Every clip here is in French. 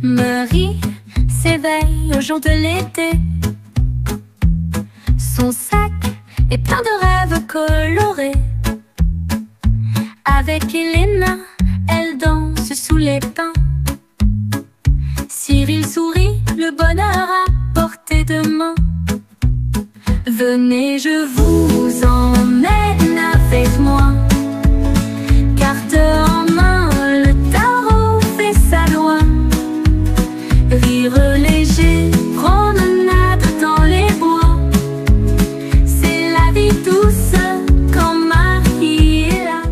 Marie s'éveille au jour de l'été. Son sac est plein de rêves colorés. Avec Elena, elle danse sous les pins. Cyril sourit, le bonheur à portée de main. Venez, je vous emmène avec moi. Carte en main, le tarot fait sa loi. Rire léger, promenade dans les bois. C'est la vie douce quand Marie est là.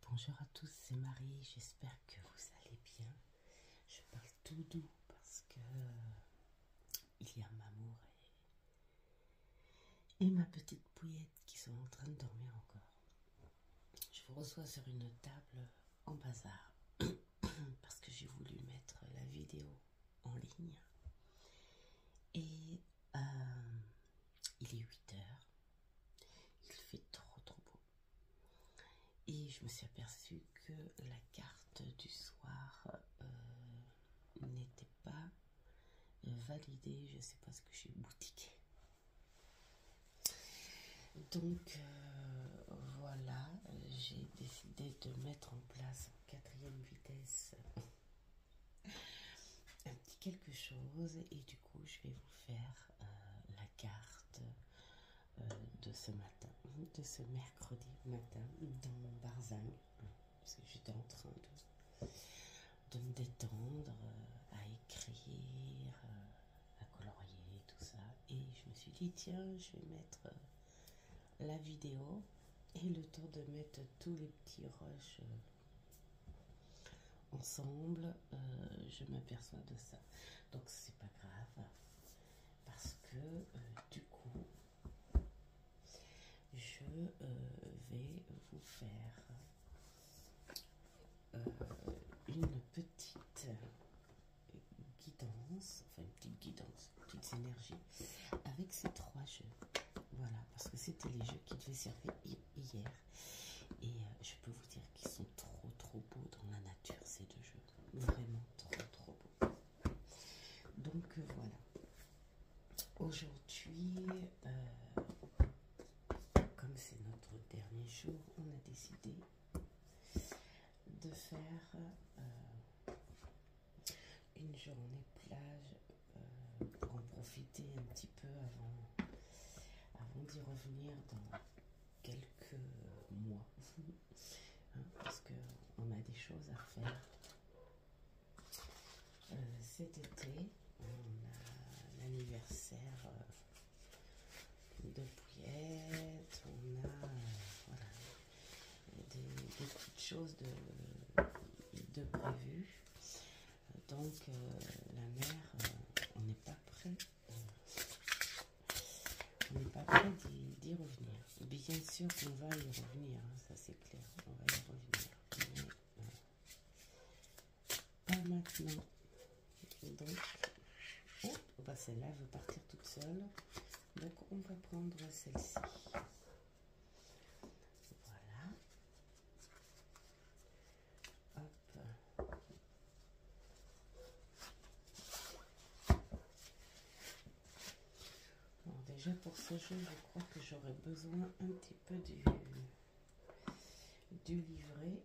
Bonjour à tous, c'est Marie, j'espère que vous allez bien. Je parle tout doux parce que il y a Mamour et ma petite pouillette qui sont en train de dormir encore. Je vous reçois sur une table en bazar parce que j'ai voulu mettre la vidéo en ligne et il est 8 heures, il fait trop beau et je me suis aperçue que la carte du soir n'était pas validée. Je sais pas ce que j'ai boutiqué. Donc voilà, j'ai décidé de mettre en place en 4e vitesse un petit quelque chose et du coup je vais vous faire la carte de ce matin, de ce mercredi matin dans Barzang, parce que j'étais en train de me détendre, à écrire, à colorier, tout ça, et je me suis dit tiens, je vais mettre la vidéo et le temps de mettre tous les petits rushs ensemble, je m'aperçois de ça. Donc c'est pas grave parce que du coup je vais vous faire une petite guidance, enfin une petite guidance, petites énergies avec ces 3 jeux. Voilà, parce que c'était les jeux qui devaient servir hier et je peux vous dire qu'ils sont trop beaux dans la nature, ces 2 jeux, vraiment trop beaux. Donc voilà, aujourd'hui comme c'est notre dernier jour, on a décidé de faire une journée plage pour en profiter un petit peu avant d'y revenir dans quelques mois. Hein, parce qu'on a des choses à faire. Cet été, on a l'anniversaire de Pouillette, on a voilà, des petites choses de prévues. Donc la mère, on n'est pas prêt. On n'est pas prêt d'y revenir. Bien sûr qu'on va y revenir, hein, ça c'est clair. On va y revenir. Mais pas maintenant. Donc, bah celle-là veut partir toute seule. Donc on va prendre celle-ci. Voilà. Hop. Bon, déjà pour ce jeu, je crois que j'aurais besoin un petit peu du livret.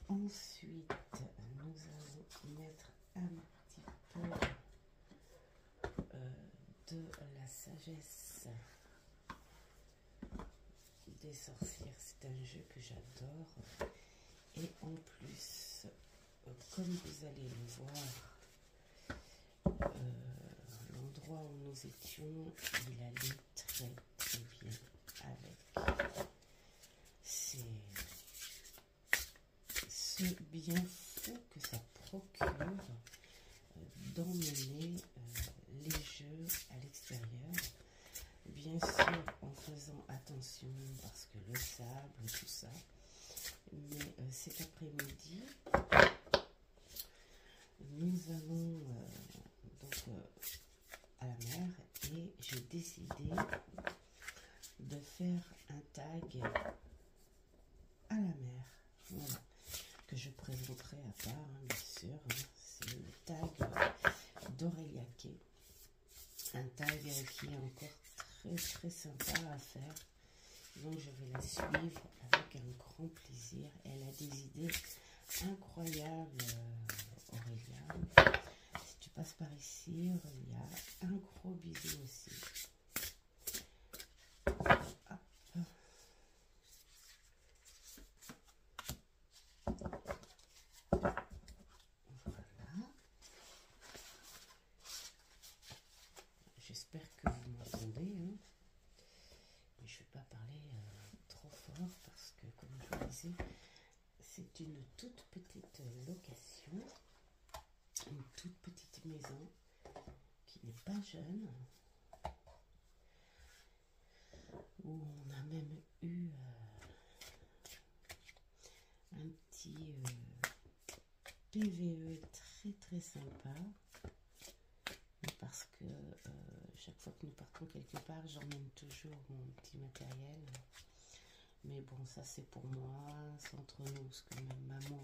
Ensuite, nous allons mettre un petit peu de la sagesse des sorcières. C'est un jeu que j'adore. Et en plus, comme vous allez le voir, l'endroit où nous étions, il allait très bien avec. C'est ce bien fou que ça procure d'emmener les jeux à l'extérieur. Bien sûr, en faisant attention parce que le sable, tout ça. Mais cet après-midi, nous allons donc à la mer et j'ai décidé de faire un tag à la mer. Voilà. Que présenterai à part, hein, bien sûr. Hein. C'est le tag d'Aurélia Kay. Un tag qui est encore très sympa à faire. Donc je vais la suivre avec un grand plaisir. Elle a des idées incroyables, Aurélia. Si tu passes par ici, Aurélia, un gros bisou aussi. Hop. Voilà. J'espère que vous m'entendez. Hein. Mais je ne vais pas parler trop fort parce que, comme je vous disais, c'est une toute petite location, une toute petite maison qui n'est pas jeune, où on a même eu un petit PVE très sympa, parce que chaque fois que nous partons quelque part, j'emmène toujours mon petit matériel. Mais bon, ça c'est pour moi, c'est entre nous, parce que même maman,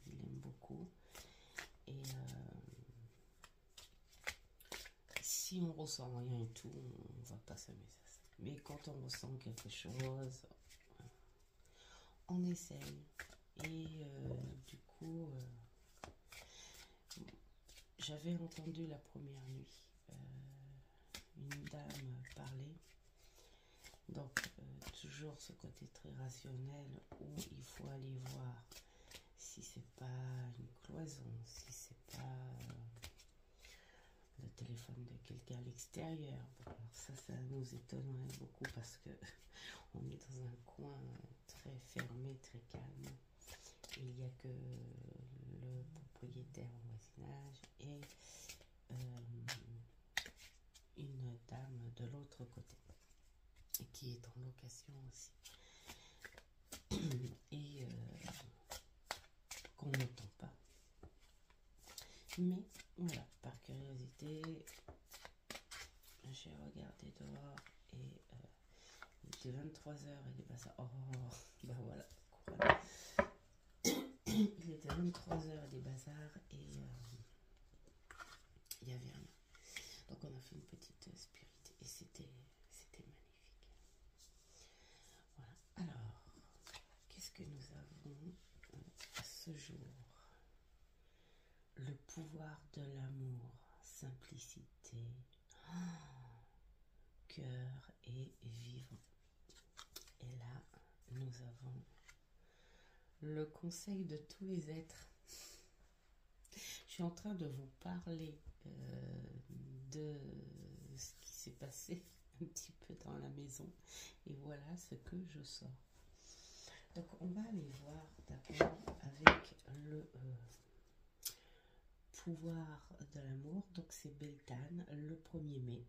il aime beaucoup. Et si on ressent rien et tout, on va pas s'amuser à ça. Mais quand on ressent quelque chose, on essaye. Et du coup, j'avais entendu la première nuit une dame parler. Donc, toujours ce côté très rationnel où il faut aller voir si c'est pas une cloison, si c'est pas le téléphone de quelqu'un à l'extérieur. Bon, alors ça nous étonnerait beaucoup parce que on est dans un coin très fermé, très calme. Il n'y a que le propriétaire au voisinage et une dame de l'autre côté qui est en location aussi et qu'on n'entend pas. Mais voilà, par curiosité, j'ai regardé dehors et il était 23h et des bazars. Oh, bah voilà. Il était 23h et des bazars et il n'y avait rien. Donc on a fait une petite spirit et c'était magnifique. Voilà. Alors, qu'est-ce que nous avons ce jour? Le pouvoir de l'amour, simplicité, cœur et vivant. Et là, nous avons le conseil de tous les êtres. Je suis en train de vous parler de ce qui s'est passé un petit peu dans la maison. Et voilà ce que je sors. Donc, on va aller voir d'abord avec le pouvoir de l'amour. Donc, c'est Beltane, le 1er mai.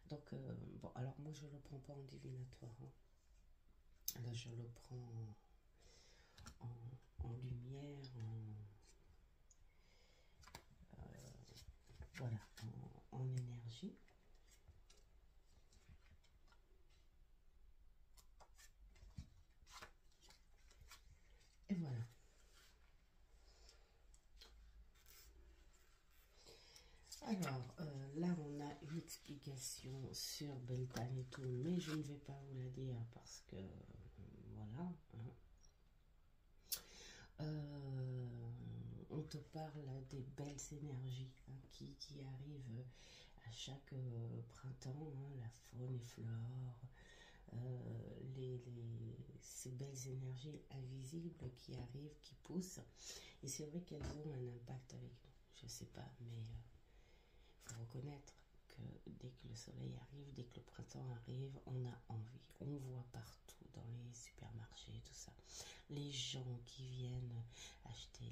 Donc, bon, alors moi, je ne le prends pas en divinatoire. Hein. Là, je le prends en lumière, voilà, en énergie. Et voilà. Alors, là, on a une explication sur Beltane et tout, mais je ne vais pas vous la dire parce que, voilà. Hein. On te parle des belles énergies hein, qui arrivent à chaque printemps, hein, la faune et flore, ces belles énergies invisibles qui arrivent, qui poussent. Et c'est vrai qu'elles ont un impact avec nous. Je sais pas, mais il faut reconnaître que dès que le soleil arrive, dès que le printemps arrive, on a envie. On voit partout dans les supermarchés, tout ça. Les gens qui viennent acheter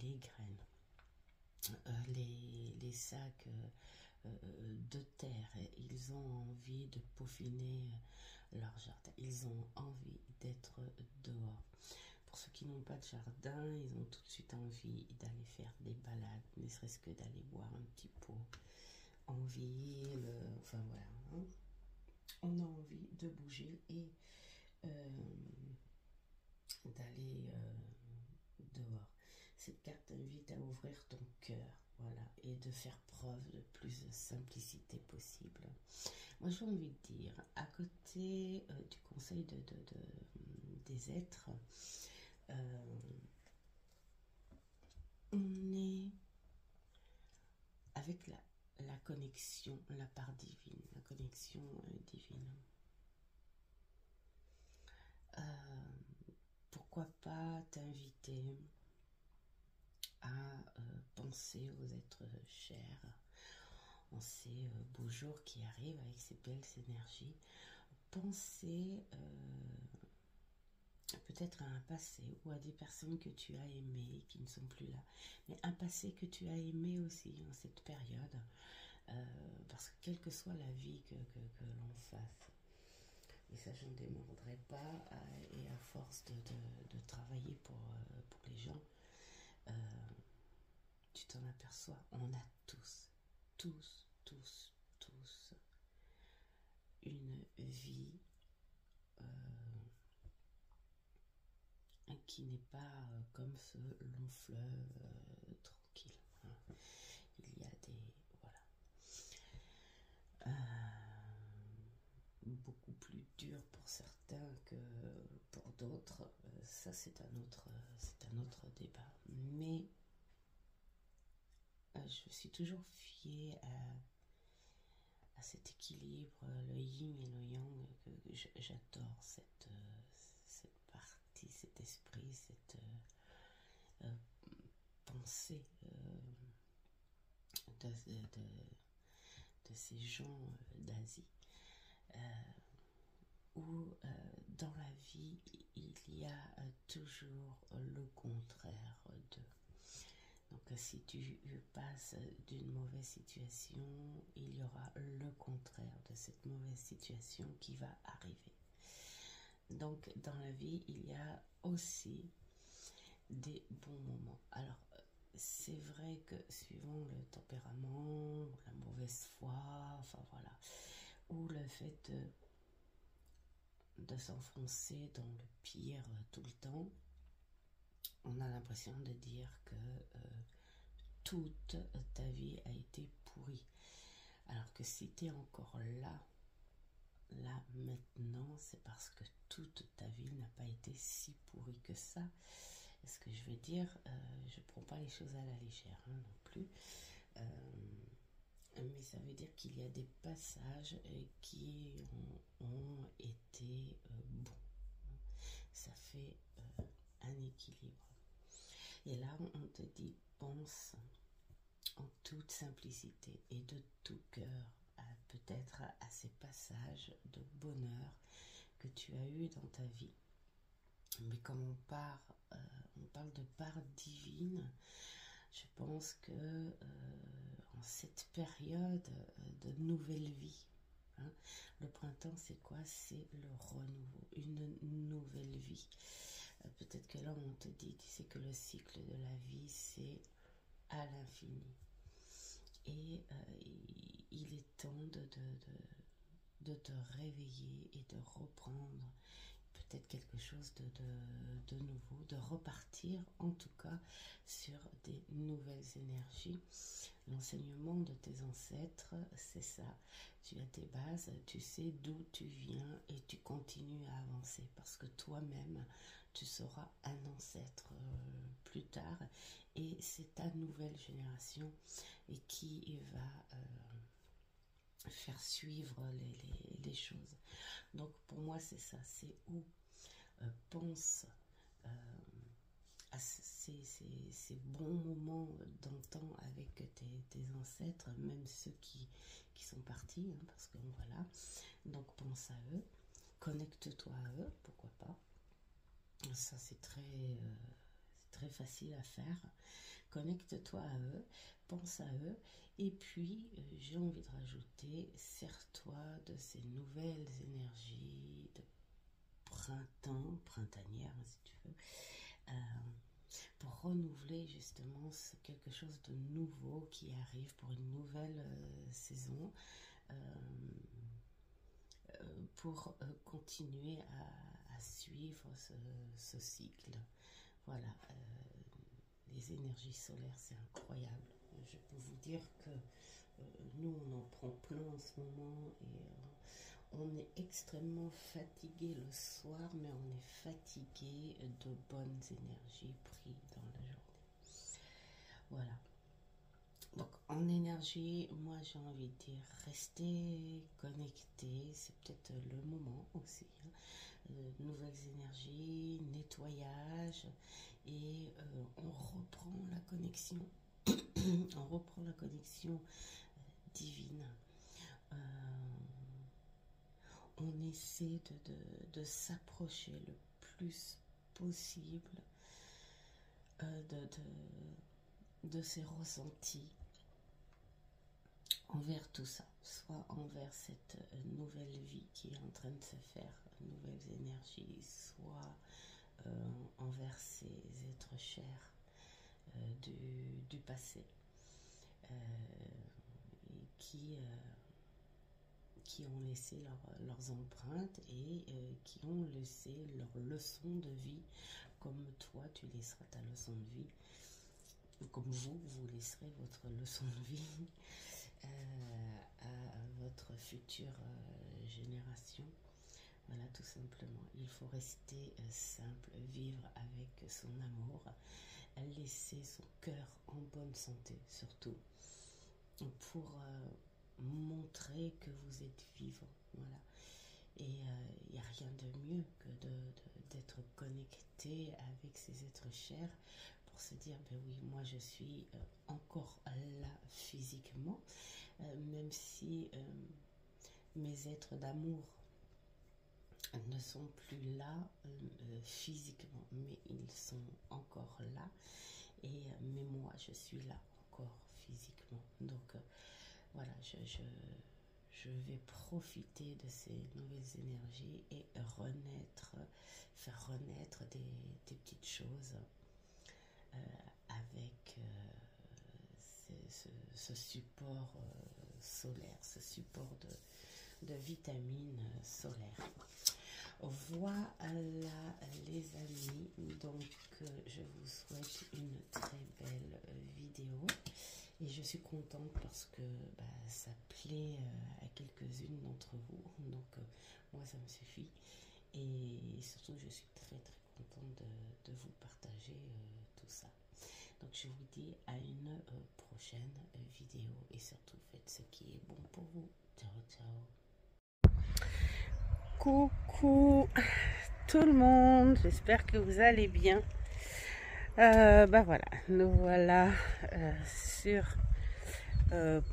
les graines, les sacs de terre, ils ont envie de peaufiner leur jardin, ils ont envie d'être dehors. Pour ceux qui n'ont pas de jardin, ils ont tout de suite envie d'aller faire des balades, ne serait-ce que d'aller boire un petit pot en ville, enfin voilà. Hein. On a envie de bouger et d'aller cette carte invite à ouvrir ton cœur, voilà, et de faire preuve de plus de simplicité possible. Moi, j'ai envie de dire, à côté du conseil des êtres, on est avec la connexion, la part divine, la connexion divine. Pourquoi pas t'inviter à penser aux êtres chers en ces beaux jours qui arrivent avec ces belles énergies. Penser peut-être à un passé ou à des personnes que tu as aimées qui ne sont plus là, mais un passé que tu as aimé aussi en cette période, parce que quelle que soit la vie que l'on fasse, et ça je ne démordrai pas, et à force de travailler pour les gens, tu t'en aperçois, on a tous une vie qui n'est pas comme ce long fleuve tranquille. Hein. Il y a des... Voilà. Beaucoup plus dur pour certains que pour d'autres. Ça, c'est un autre débat. Mais je suis toujours fiée à cet équilibre, le yin et le yang, que j'adore cette partie, cet esprit, cette pensée de ces gens d'Asie, où dans la vie, il y a toujours le contraire d'eux. Donc si tu passes d'une mauvaise situation, il y aura le contraire de cette mauvaise situation qui va arriver. Donc dans la vie, il y a aussi des bons moments. Alors c'est vrai que suivant le tempérament, la mauvaise foi, enfin voilà, ou le fait de s'enfoncer dans le pire tout le temps, on a l'impression de dire que toute ta vie a été pourrie. Alors que si tu es encore là maintenant, c'est parce que toute ta vie n'a pas été si pourrie que ça. Ce que je veux dire, je ne prends pas les choses à la légère non plus. Mais ça veut dire qu'il y a des passages qui ont été bons. Ça fait un équilibre. Et là, on te dit, pense en toute simplicité et de tout cœur peut-être à ces passages de bonheur que tu as eu dans ta vie. Mais comme on parle de part divine, je pense que en cette période de nouvelle vie, hein, le printemps c'est quoi? C'est le renouveau, une nouvelle vie. Peut-être que là on te dit, tu sais que le cycle de la vie c'est à l'infini. Et il est temps de te réveiller et de reprendre peut-être quelque chose de nouveau, de repartir en tout cas sur des nouvelles énergies. L'enseignement de tes ancêtres, c'est ça. Tu as tes bases, tu sais d'où tu viens et tu continues à avancer parce que toi-même, tu seras un ancêtre plus tard et c'est ta nouvelle génération et qui va faire suivre les choses. Donc pour moi c'est ça, c'est où pense à ces bons moments d'antan avec tes ancêtres, même ceux qui sont partis, hein, parce que voilà, donc pense à eux, connecte-toi à eux, pourquoi pas, ça c'est très facile à faire. Connecte-toi à eux, pense à eux, et puis j'ai envie de rajouter, sers-toi de ces nouvelles énergies de printemps, printanière si tu veux, pour renouveler justement quelque chose de nouveau qui arrive pour une nouvelle saison, pour continuer à suivre ce cycle. Voilà. les énergies solaires, c'est incroyable. Je peux vous dire que nous, on en prend plein en ce moment et on est extrêmement fatigué le soir, mais on est fatigué de bonnes énergies prises dans la journée. Voilà. Donc en énergie, moi j'ai envie de dire, restez connectés, c'est peut-être le moment aussi. Hein. Nouvelles énergies, nettoyage, et on reprend la connexion, on reprend la connexion divine. On essaie de s'approcher le plus possible de ces ressentis envers tout ça, soit envers cette nouvelle vie qui est en train de se faire, nouvelles énergies, soit envers ces êtres chers du passé et qui ont laissé leurs empreintes et qui ont laissé leur leçon de vie, comme toi tu laisseras ta leçon de vie, comme vous laisserez votre leçon de vie à votre future génération. Voilà, tout simplement. Il faut rester simple, vivre avec son amour, laisser son cœur en bonne santé, surtout, pour montrer que vous êtes vivant. Voilà. Et il n'y a rien de mieux que d'être connecté avec ces êtres chers pour se dire, ben oui, moi je suis encore là physiquement, même si mes êtres d'amour ne sont plus là physiquement, mais ils sont encore là, et mais moi je suis là encore physiquement. Donc voilà, je vais profiter de ces nouvelles énergies et faire renaître des petites choses avec ce support solaire, ce support de vitamines solaires. Voilà les amis, donc je vous souhaite une très belle vidéo et je suis contente parce que ça plaît à quelques-unes d'entre vous, donc moi ça me suffit, et surtout je suis très contente de vous partager tout ça. Donc je vous dis à une prochaine vidéo et surtout faites ce qui est bon pour vous. Ciao ciao. Coucou tout le monde, j'espère que vous allez bien. Voilà, nous voilà sur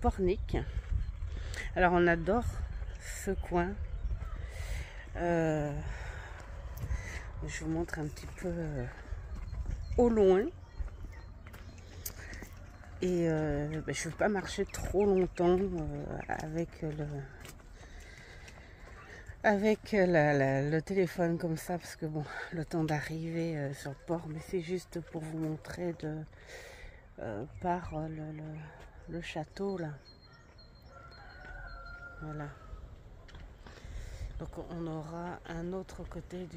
Pornic. Alors on adore ce coin. Je vous montre un petit peu au loin. Et je ne veux pas marcher trop longtemps avec le téléphone comme ça, parce que bon, le temps d'arriver sur le port, mais c'est juste pour vous montrer par le château là. Voilà. Donc on aura un autre côté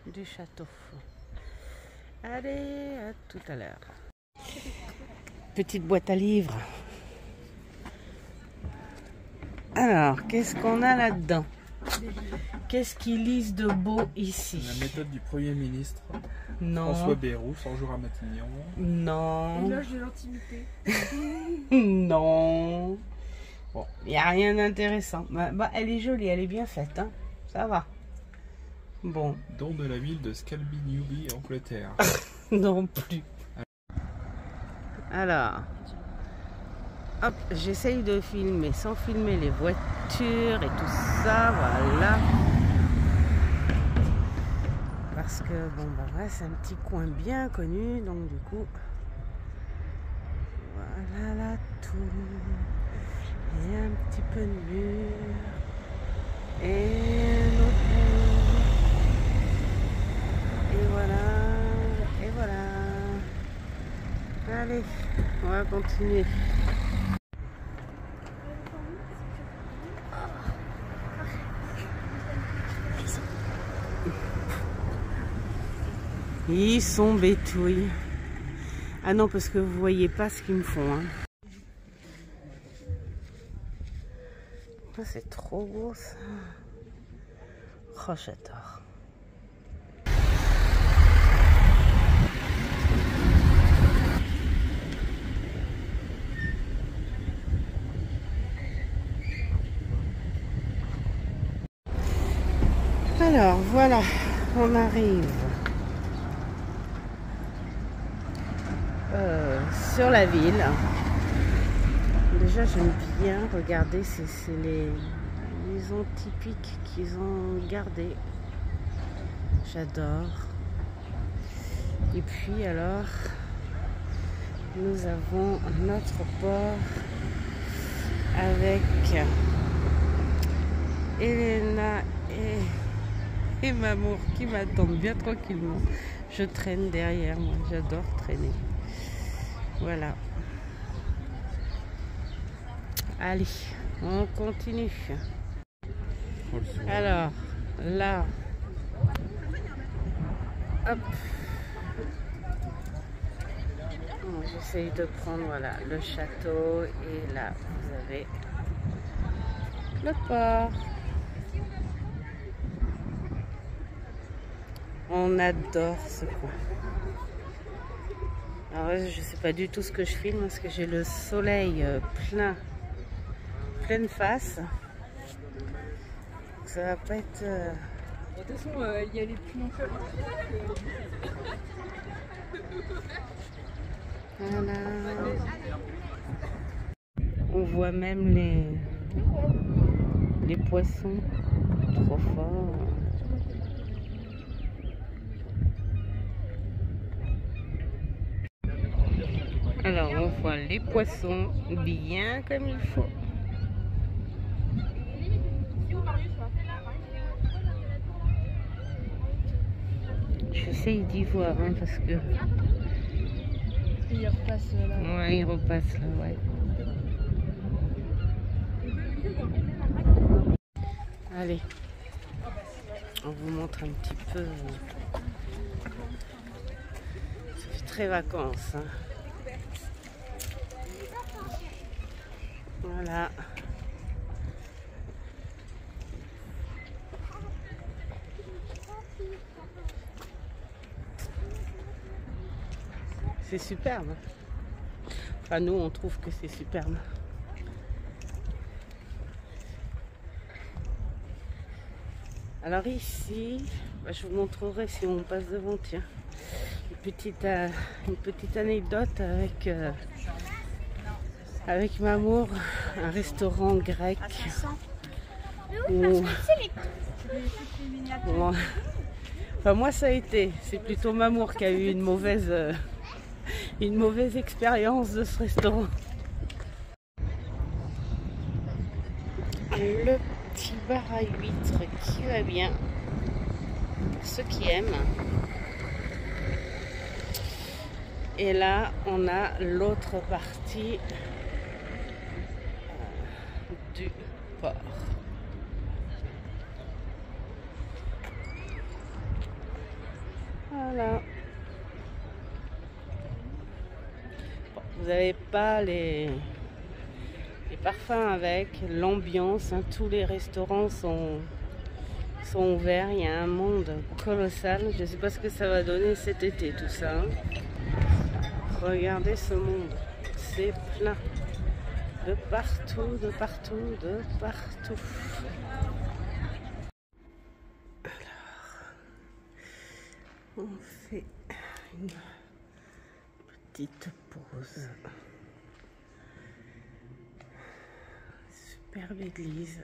du château. Allez, à tout à l'heure. Petite boîte à livres. Alors, qu'est-ce qu'on a là-dedans? Qu'est-ce qu'ils lisent de beau ici? La méthode du Premier ministre. Non. François Bayrou, 100 jours à Matignon. Non. L'éloge de l'intimité. Non. Bon, il n'y a rien d'intéressant. Elle est jolie, elle est bien faite, hein. Ça va. Bon. Don de la ville de Scalby Newby, Angleterre. Non plus. Alors, hop, j'essaye de filmer sans filmer les voitures et tout ça, voilà. Parce que, bon, voilà, c'est un petit coin bien connu, donc du coup, voilà la tour. Et un petit peu de mur. Et un autre mur. Et voilà, et voilà. Allez, on va continuer. Ils sont bétouilles. Ah non, parce que vous voyez pas ce qu'ils me font. Hein. Oh, c'est trop beau ça. Oh, j'adore. Alors voilà, on arrive sur la ville. Déjà j'aime bien regarder, c'est les maisons typiques qu'ils ont gardées. J'adore. Et puis alors, nous avons notre port avec Elena et Mamour qui m'attendent bien tranquillement. Je traîne derrière moi, j'adore traîner. Voilà. Allez, on continue. Alors, là, hop. Bon, j'essaye de prendre, voilà, le château. Et là, vous avez le port. On adore ce coin. Alors, je sais pas du tout ce que je filme parce que j'ai le soleil pleine face. Ça va pas être. De toute façon, il y a les pluies en fait. Voilà. On voit même les poissons trop forts. Alors on voit les poissons bien comme il faut. J'essaye d'y voir hein, parce que... Il repasse là. Ouais, il repasse là, ouais. Allez, on vous montre un petit peu. Ça fait très vacances. Hein. Voilà. C'est superbe. Enfin, nous, on trouve que c'est superbe. Alors ici, je vous montrerai si on passe devant, tiens. Une petite anecdote avec Mamour, un restaurant grec. Où... Enfin, moi, ça a été. C'est plutôt Mamour qui a eu une mauvaise expérience de ce restaurant. Le petit bar à huîtres qui va bien pour ceux qui aiment. Et là, on a l'autre partie du port. Voilà. Bon, vous n'avez pas les parfums avec, l'ambiance, hein, tous les restaurants sont ouverts, il y a un monde colossal. Je ne sais pas ce que ça va donner cet été tout ça. Hein. Regardez ce monde, c'est plein. De partout, de partout, de partout. Alors, on fait une petite pause. Superbe église.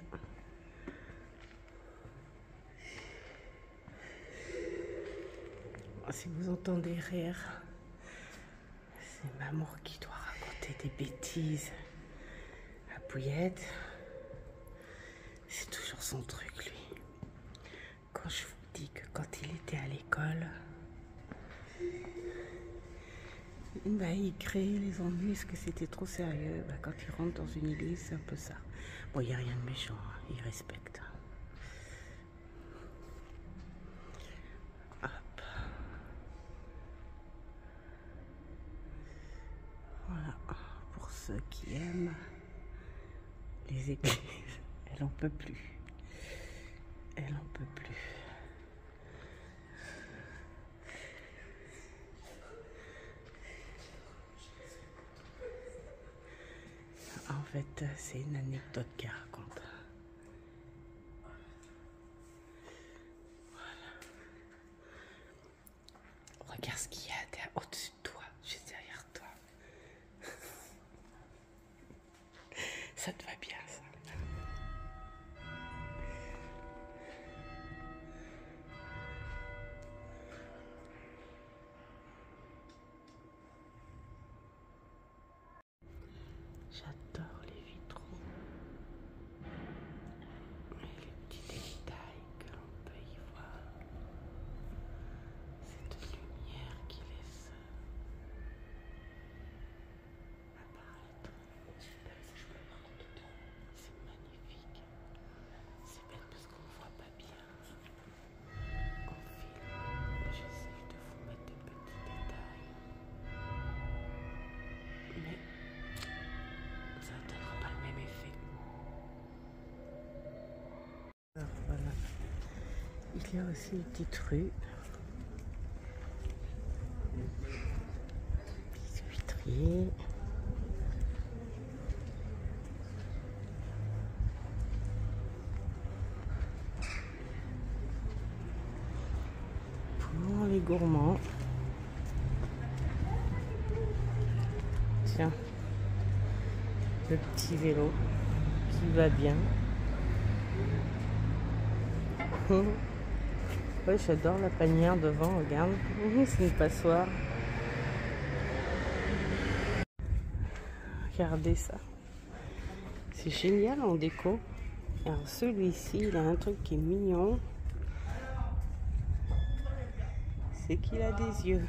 Si vous entendez rire, c'est Mamour qui doit raconter des bêtises à Pouillette. C'est toujours son truc, lui. Quand je vous dis que quand il était à l'école, il créait les ennuis parce que c'était trop sérieux. Quand il rentre dans une église, c'est un peu ça. Bon, il n'y a rien de méchant, hein. Il respecte. Hop. ceux qui aiment les églises. Elle en peut plus. Elle en peut plus. En fait, c'est une anecdote qu'elle raconte. Voilà. Regarde ce qu'il y a au-dessus de toi, juste derrière toi. Ça te va bien, ça. J'adore les vitraux et les petits détails que l'on peut y voir. Cette lumière qui laisse apparaître. C'est magnifique. C'est belle parce qu'on ne voit pas bien en film. J'essaie de vous mettre des petits détails. Mais ça ne donnera pas le même effet. Alors voilà. Il y a aussi une petite rue. Petits vitriers. Pour les gourmands. Tiens. Le petit vélo qui va bien. Ouais, j'adore la panière devant, regarde. C'est une passoire. Regardez ça. C'est génial en déco. Alors celui-ci, il a un truc qui est mignon. C'est qu'il a des yeux.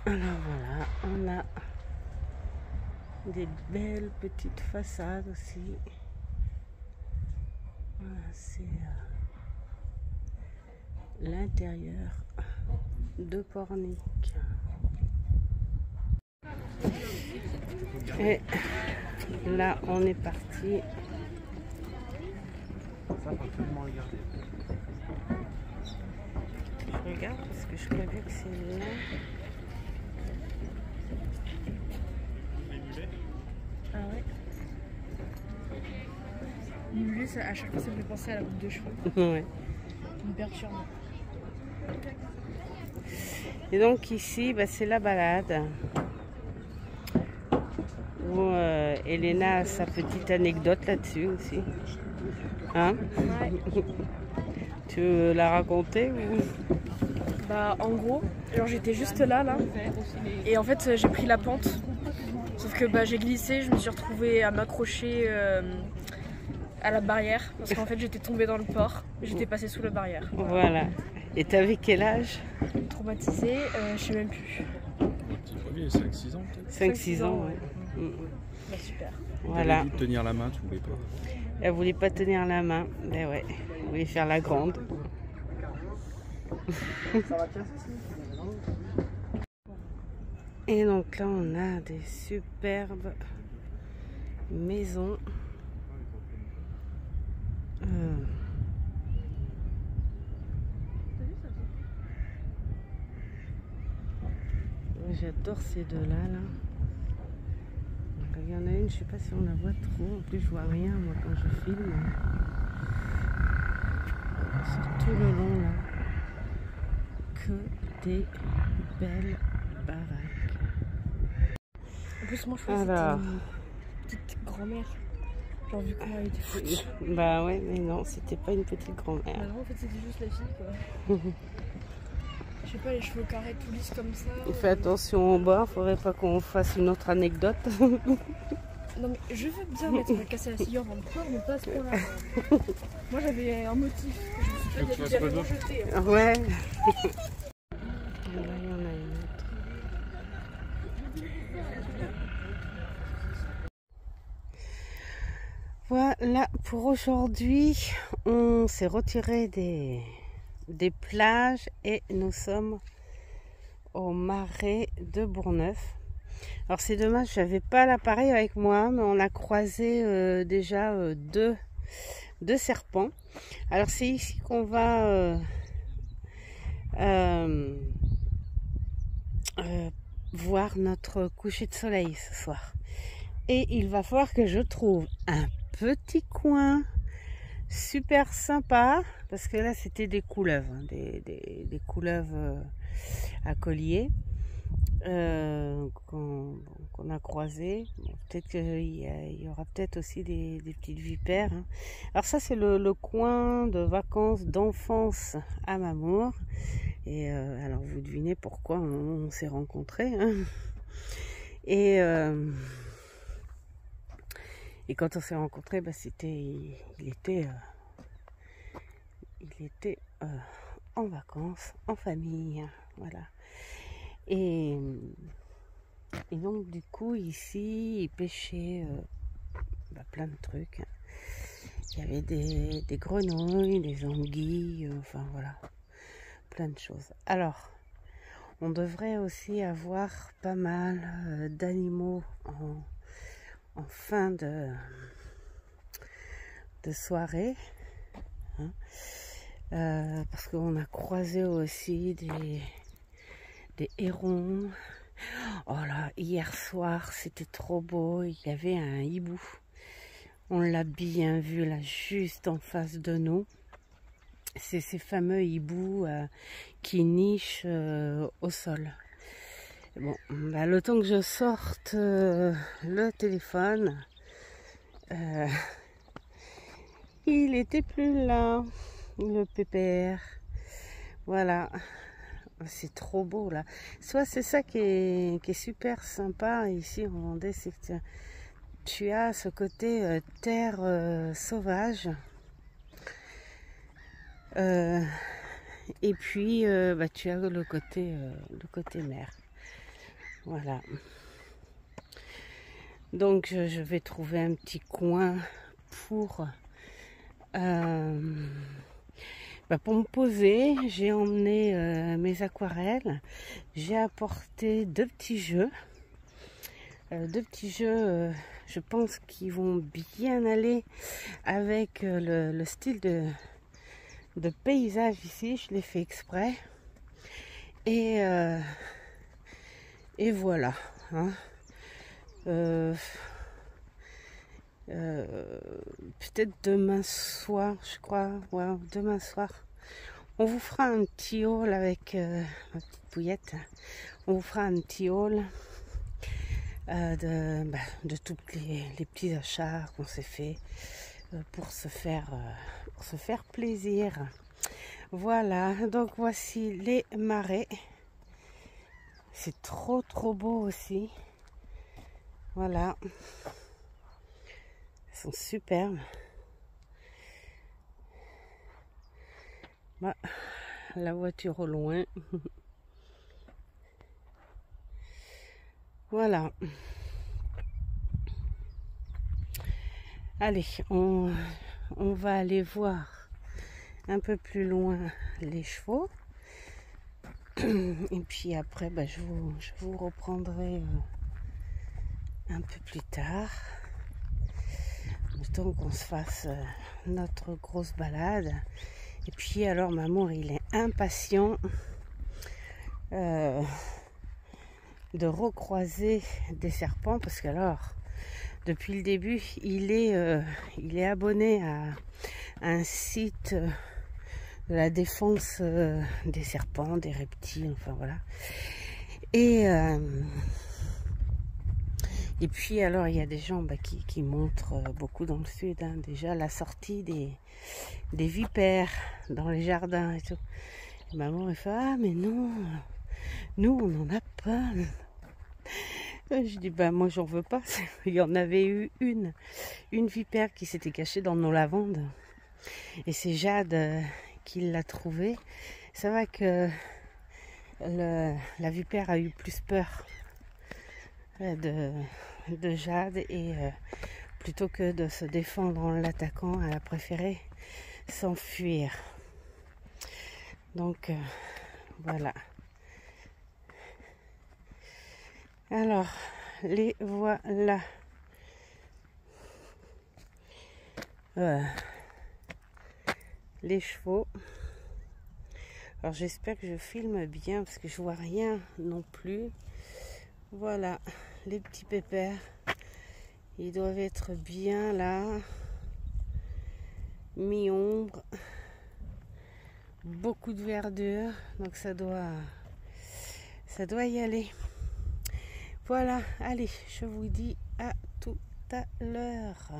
Alors voilà, on a des belles petites façades aussi. Voilà, c'est l'intérieur de Pornic. Et là, on est parti. Ça, va tellement regarder. Je regarde parce que je crois bien que c'est là. Ah ouais. Mulet, à chaque fois, ça me fait penser à la coupe de cheveux. Ouais. Une perturbe. Et donc ici, bah, c'est la balade où Elena a sa petite anecdote là-dessus aussi. Hein? Ouais. Tu veux la raconter ou... Bah, en gros, genre j'étais juste là, et en fait, j'ai pris la pente. Sauf que bah, j'ai glissé, je me suis retrouvée à m'accrocher à la barrière. Parce qu'en fait, j'étais tombée dans le port, j'étais passée sous la barrière. Voilà. Et t'avais quel âge? Traumatisée, je sais même plus. Oui, 5-6 ans peut-être. 5-6 ans, ouais. Bah, super. Voilà. T'avais dit de tenir la main, tu voulais pas. Elle voulait pas tenir la main, mais ouais, elle voulait faire la grande. Et donc là, on a des superbes maisons. J'adore ces deux-là, là. Il y en a une, je sais pas si on la voit trop. En plus, je vois rien, moi, quand je filme. Sur tout le long, là. Que des belles baraques. En plus, moi, je crois que Alors, c'était une petite grand-mère. Genre, vu comment elle était foutue. bah ouais, mais non, c'était pas une petite Bah grand-mère. non, en fait, c'était juste la fille, quoi. Je sais pas, les cheveux carrés tout lisses comme ça. Fais attention au bas, faudrait pas qu'on fasse une autre anecdote. Non mais je veux bien mettre ma casse à la figure dans le corps, mais pas à ce point-là. Moi j'avais un motif. Je me suis pas dit jeté. Hein. Ouais. Là, il y en a une autre. Voilà pour aujourd'hui. On s'est retiré des plages et nous sommes au marais de Bourgneuf. Alors c'est dommage, j'avais pas l'appareil avec moi, mais on a croisé déjà deux serpents. Alors c'est ici qu'on va voir notre coucher de soleil ce soir. Et il va falloir que je trouve un petit coin super sympa, parce que là c'était des couleuvres, hein, des couleuvres à collier qu'on a croisées. Bon, peut-être qu'il y aura peut-être aussi des petites vipères, hein. Alors ça c'est le coin de vacances d'enfance à Mamour. Et alors vous devinez pourquoi on s'est rencontrés, hein. Et quand on s'est rencontrés, bah, il était en vacances, en famille, voilà. Et donc du coup ici, il pêchait plein de trucs. Il y avait des grenouilles, des anguilles, enfin voilà, plein de choses. Alors, on devrait aussi avoir pas mal d'animaux en fin de soirée, hein, parce qu'on a croisé aussi des hérons. Oh là, hier soir c'était trop beau, il y avait un hibou, on l'a bien vu là juste en face de nous. C'est ces fameux hiboux qui nichent au sol. Bon, bah, le temps que je sorte le téléphone, il était plus là, le pépère. Voilà, c'est trop beau là. Soit c'est ça qui est super sympa ici en Vendée, c'est que tu as ce côté terre sauvage. Et puis bah, tu as le côté mer. Voilà. Donc je vais trouver un petit coin pour me poser. J'ai emmené mes aquarelles. J'ai apporté deux petits jeux. Je pense qu'ils vont bien aller avec le style de paysage ici. Je l'ai fait exprès. Et voilà. Hein. Peut-être demain soir, je crois. Ouais, demain soir. On vous fera un petit haul avec ma petite pouillette. On vous fera un petit haul de tous les petits achats qu'on s'est fait pour se faire plaisir. Voilà, donc voici les marais. C'est trop beau aussi. Voilà. Ils sont superbes. Bah, la voiture au loin. Voilà. Allez, on va aller voir un peu plus loin les chevaux. Et puis après, bah, je vous reprendrai un peu plus tard. Le temps qu'on se fasse notre grosse balade. Et puis alors Mamour, il est impatient de recroiser des serpents, parce que alors depuis le début il est abonné à un site de la défense des serpents, des reptiles, enfin voilà. Et puis alors il y a des gens qui montrent beaucoup dans le sud, hein, déjà la sortie des vipères dans les jardins et tout. Et maman elle fait ah mais non, nous on n'en a pas. Je dis bah moi j'en veux pas. Il y en avait eu une vipère qui s'était cachée dans nos lavandes et c'est Jade qui l'a trouvée. Ça va que la vipère a eu plus peur de Jade et plutôt que de se défendre en l'attaquant, elle a préféré s'enfuir. Donc voilà. Alors, les voilà. Les chevaux. Alors j'espère que je filme bien parce que je vois rien non plus. Voilà, les petits pépères. Ils doivent être bien là. Mi-ombre. Beaucoup de verdure. Donc ça doit y aller. Voilà, allez, je vous dis à tout à l'heure.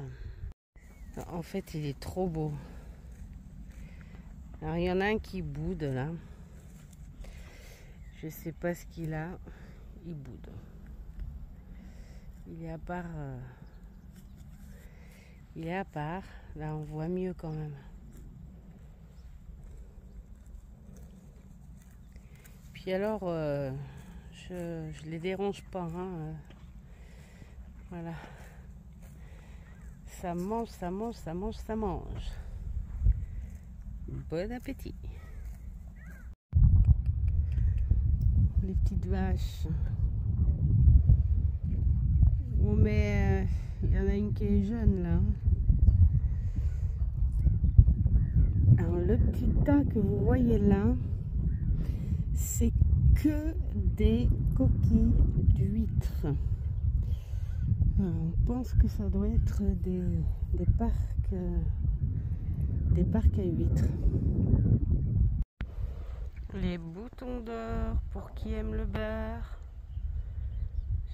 En fait, il est trop beau. Alors, il y en a un qui boude là. Je sais pas ce qu'il a. Il boude. Il est à part. Il est à part. Là, on voit mieux quand même. Puis alors, je les dérange pas. Hein. Voilà. Ça mange, ça mange, ça mange, ça mange. Bon appétit. Les petites vaches. Oh mais il y en a une qui est jeune là. Alors le petit tas que vous voyez là, c'est que des coquilles d'huîtres. On pense que ça doit être des parcs à huîtres. Les boutons d'or pour qui aime le beurre.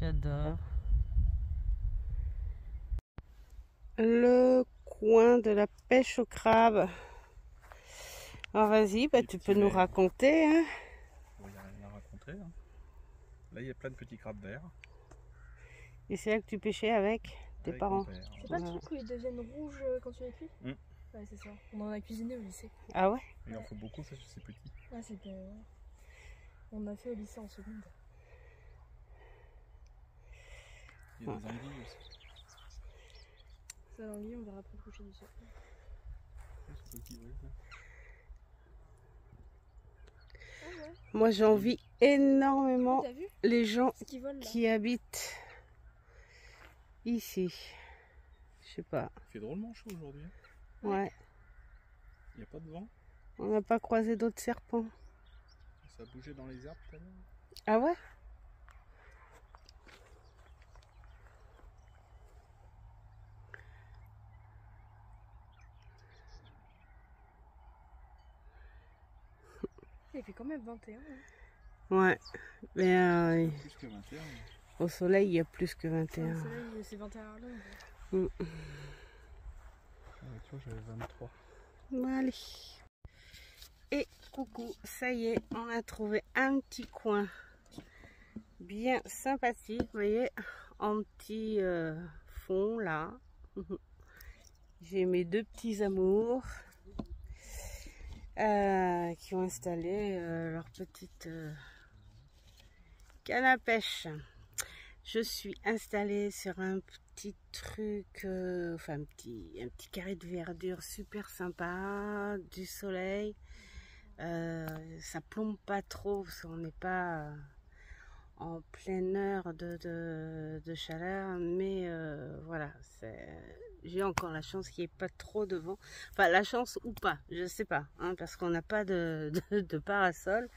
J'adore. Le coin de la pêche au crabe. Alors vas-y, bah, tu peux nous raconter. Hein. Il n'y a rien à raconter. Hein. Là, il y a plein de petits crabes verts. Et c'est là que tu pêchais avec tes parents. C'est pas le truc où ils deviennent rouges quand tu les cuis? Ouais, c'est ça. On en a cuisiné au lycée. Ah ouais? Il en faut beaucoup, ça, c'est petit. Ouais, c'était... On a fait au lycée en seconde. Il y a des anguilles aussi. Ça, l'anguille, on verra après le coucher du soleil. Moi, j'envie énormément T'as vu les gens ce qui vole, là qui habitent ici. Je sais pas. Il fait drôlement chaud aujourd'hui. Ouais. Il n'y a pas de vent. On n'a pas croisé d'autres serpents. Ça a bougé dans les arbres tout à l'heure. Ah ouais? Il fait quand même 21. Hein. Ouais. Mais Plus que 21. au soleil, il y a plus que 21. Au soleil, c'est 21 à Londres. Tu vois, j'avais 23. Bon, allez. Et coucou, ça y est, on a trouvé un petit coin bien sympathique, vous voyez, en petit fond là. J'ai mes deux petits amours qui ont installé leur petite canne à pêche. Je suis installée sur un petit truc, enfin un petit carré de verdure super sympa, du soleil. Ça plombe pas trop parce qu'on n'est pas en pleine heure de chaleur, mais voilà, j'ai encore la chance qu'il n'y ait pas trop de vent, enfin la chance ou pas, je sais pas, hein, parce qu'on n'a pas de parasol,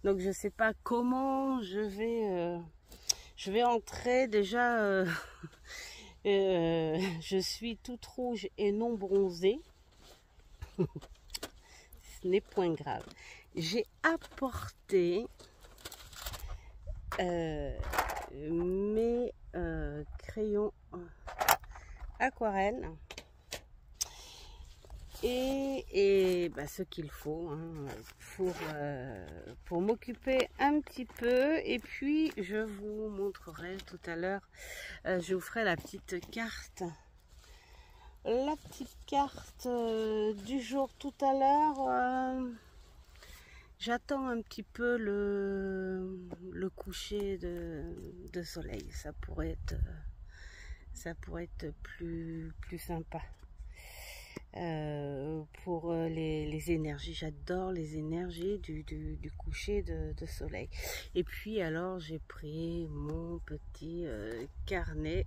donc je sais pas comment je vais entrer. Déjà je suis toute rouge et non bronzée. Ce n'est point grave. J'ai apporté mes crayons aquarelle et bah, ce qu'il faut hein, pour m'occuper un petit peu, et puis je vous montrerai tout à l'heure, je vous ferai la petite carte du jour tout à l'heure. J'attends un petit peu le coucher de soleil, ça pourrait être plus sympa. pour les énergies. J'adore les énergies du coucher de soleil. Et puis alors j'ai pris mon petit carnet.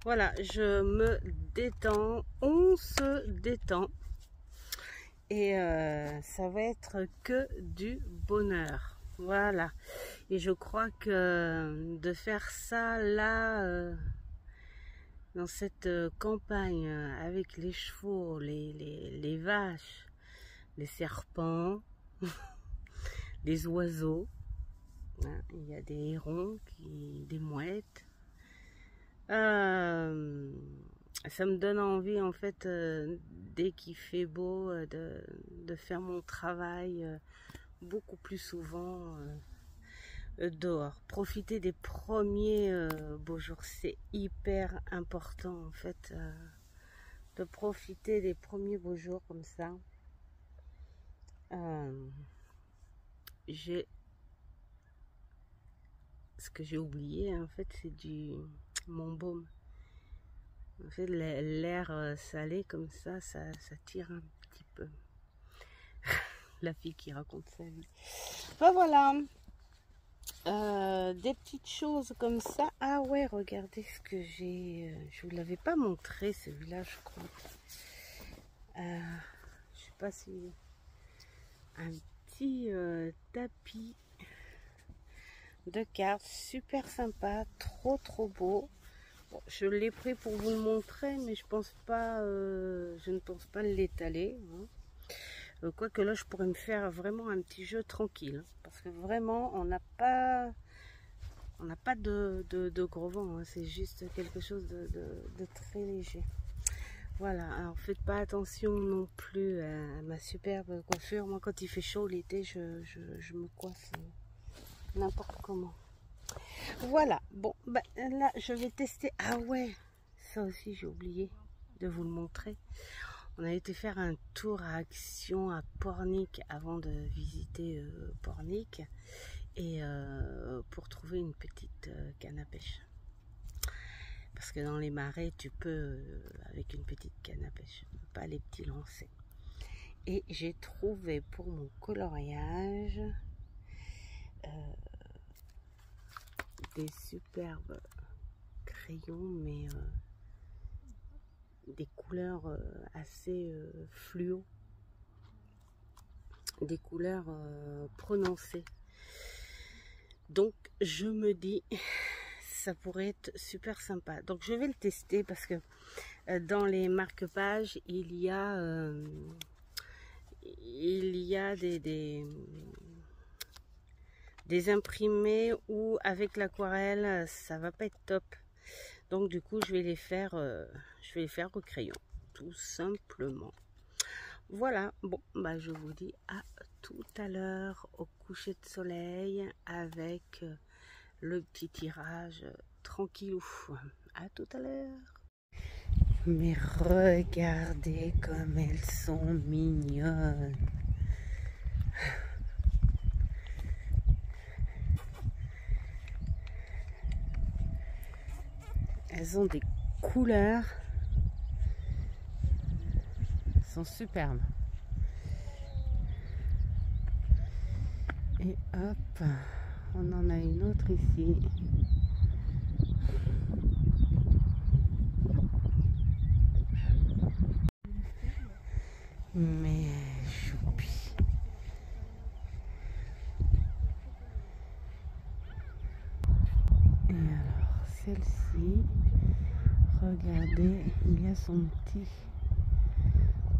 Voilà, je me détends, on se détend. Et ça va être que du bonheur. Voilà. Et je crois que de faire ça là... dans cette campagne avec les chevaux, les vaches, les serpents, les oiseaux, hein, il y a des hérons, des mouettes. Ça me donne envie en fait, dès qu'il fait beau, de faire mon travail beaucoup plus souvent dehors. Profiter des premiers beaux jours, c'est hyper important en fait, de profiter des premiers beaux jours comme ça. Ce que j'ai oublié en fait, c'est mon baume. En fait, l'air salé comme ça tire un petit peu. La fille qui raconte sa vie. Ben voilà. Des petites choses comme ça. Ah ouais, regardez ce que j'ai. Je vous l'avais pas montré celui-là, je crois. Je sais pas si un petit tapis de cartes super sympa, trop beau. Bon, je l'ai pris pour vous le montrer, mais je pense pas, je ne pense pas l'étaler. Hein. Quoique là, je pourrais me faire vraiment un petit jeu tranquille. Hein, parce que vraiment, on n'a pas de gros vent. Hein, c'est juste quelque chose de très léger. Voilà, alors faites pas attention non plus à ma superbe coiffure. Moi, quand il fait chaud l'été, je me coiffe n'importe comment. Voilà, bon, ben, là, je vais tester. Ah ouais, ça aussi, j'ai oublié de vous le montrer. On a été faire un tour à Action à Pornic avant de visiter Pornic. Et pour trouver une petite canne à pêche. Parce que dans les marais, tu peux, avec une petite canne à pêche, pas les petits lancers. Et j'ai trouvé pour mon coloriage des superbes crayons, mais des couleurs assez fluo, des couleurs prononcées. Donc je me dis, ça pourrait être super sympa. Donc je vais le tester parce que dans les marque-pages, il y a des imprimés où avec l'aquarelle ça va pas être top. Donc du coup je vais les faire au crayon, tout simplement. Voilà, bon, bah je vous dis à tout à l'heure au coucher de soleil avec le petit tirage tranquillou. À tout à l'heure. Mais regardez comme elles sont mignonnes. Elles ont des couleurs, elles sont superbes. Et hop, on en a une autre ici. Mais choupi. Et alors celle-ci, regardez, il y a son petit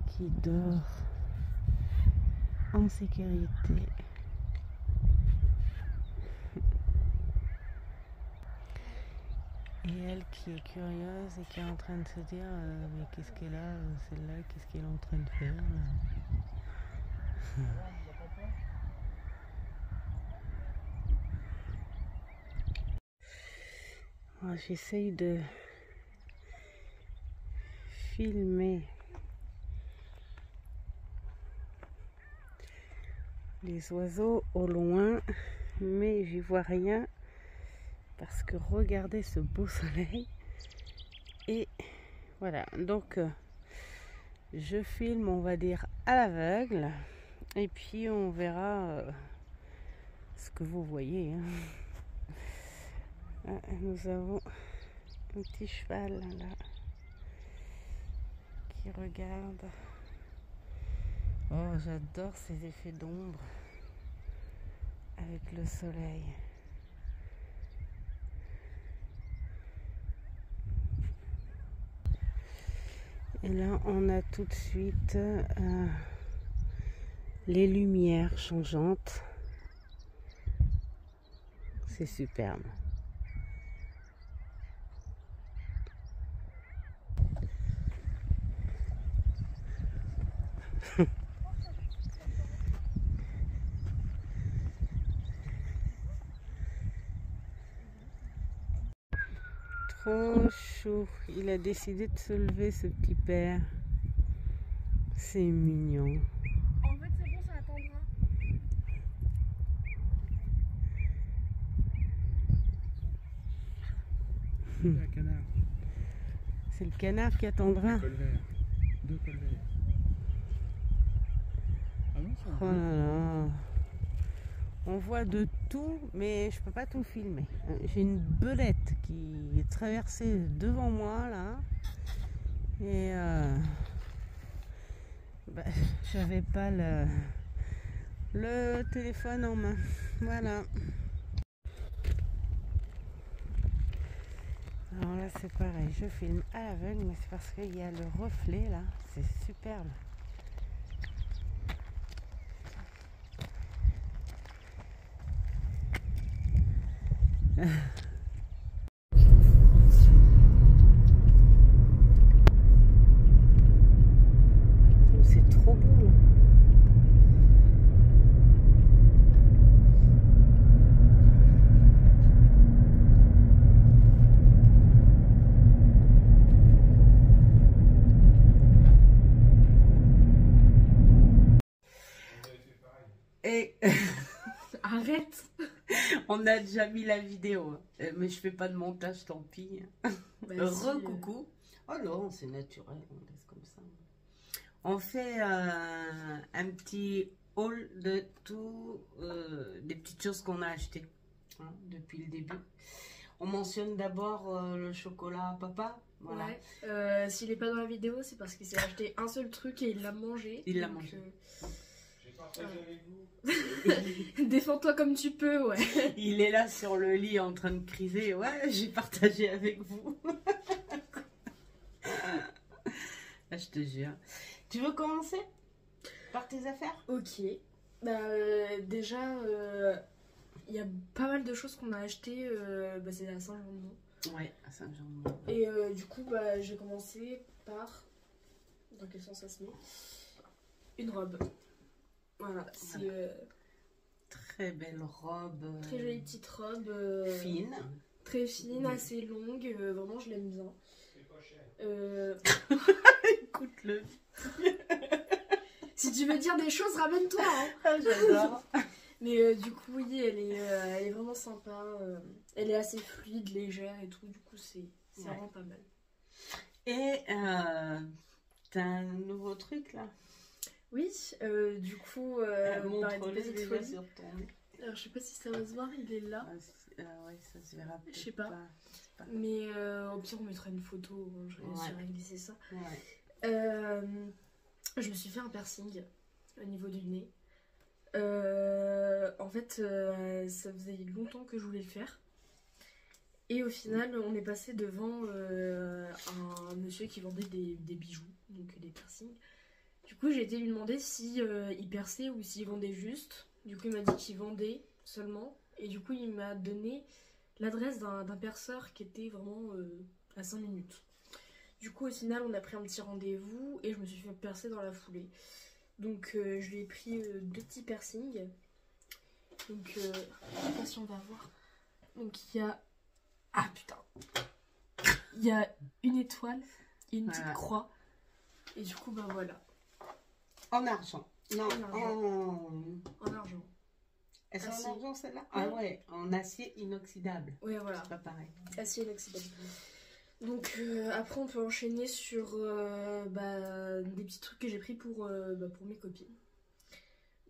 qui dort en sécurité. Et elle qui est curieuse et qui est en train de se dire mais qu'est-ce qu'elle a, celle-là, qu'est-ce qu'elle est en train de faire là. J'essaye de filmer les oiseaux au loin, mais j'y vois rien. Parce que regardez ce beau soleil. Et voilà, donc Je filme, on va dire, à l'aveugle. Et puis on verra ce que vous voyez. Hein. Ah, nous avons un petit cheval là qui regarde. Oh, j'adore ces effets d'ombre avec le soleil. Et là, on a tout de suite les lumières changeantes. C'est superbe. Trop chou. Il a décidé de se lever, ce petit père. C'est mignon. En fait, c'est bon, ça attendra. C'est un canard. C'est le canard qui attendra. Deux cols verts. Deux cols verts. Ah non, ça Oh là là. On voit de tout, mais je peux pas tout filmer. J'ai une belette qui est traversée devant moi là. Et j'avais pas le téléphone en main. Voilà. Alors là c'est pareil, je filme à l'aveugle, mais c'est parce qu'il y a le reflet là. C'est superbe. C'est trop beau là. Et Arrête. on a déjà mis la vidéo, mais je fais pas de montage, tant pis. Re-coucou. Oh non, c'est naturel, on laisse comme ça. On fait un petit haul de tout, des petites choses qu'on a achetées hein, depuis le début. On mentionne d'abord le chocolat à papa. Voilà. Ouais. S'il est pas dans la vidéo, c'est parce qu'il s'est acheté un seul truc et il l'a mangé. Il l'a donc, mangé. J'ai partagé avec vous. Défends-toi comme tu peux, ouais. Il est là sur le lit en train de criser. Ouais, j'ai partagé avec vous. Là, je te jure. Tu veux commencer par tes affaires? Ok. Déjà, il y a pas mal de choses qu'on a achetées. C'est à Saint-Jean-de-Mont. Ouais, à Saint-Jean. Et du coup, j'ai commencé par. Dans quel sens ça se met? Une robe. Voilà, c'est Très belle robe. très jolie petite robe. Fine. Très fine, assez longue. Vraiment, je l'aime bien. C'est pas cher. Écoute-le. Si tu veux dire des choses, ramène-toi. Hein. Ah, j'adore. Mais du coup, oui, elle est vraiment sympa. Elle est assez fluide, légère et tout. Du coup, c'est vraiment pas mal. Et t'as un nouveau truc là? Oui, du coup, montre-le petite déjà folie. sur ton... Alors, je sais pas si ça va se voir, il est là. ouais, ça se verra peut-être. Je sais pas. Mais au pire, on mettra une photo. Je réussirai à glisser ça. Ouais. Je me suis fait un piercing au niveau du nez. En fait, ça faisait longtemps que je voulais le faire. Et au final, on est passé devant un monsieur qui vendait des bijoux, donc des piercings. Du coup, j'ai été lui demander si il perçait ou s'il vendait juste. Du coup, il m'a dit qu'il vendait seulement. Et du coup, il m'a donné l'adresse d'un perceur qui était vraiment à 5 minutes. Du coup, au final, on a pris un petit rendez-vous et je me suis fait percer dans la foulée. Donc, je lui ai pris 2 petits piercings. Donc, je sais pas si on va voir. Donc, il y a... Ah, putain. Il y a une étoile et une petite croix. Et du coup, voilà. En argent. Non, En argent. Est-ce en argent celle-là? Ah ouais, en acier inoxydable. Ouais, voilà. C'est pas pareil. Acier inoxydable. Donc après on peut enchaîner sur des petits trucs que j'ai pris pour mes copines.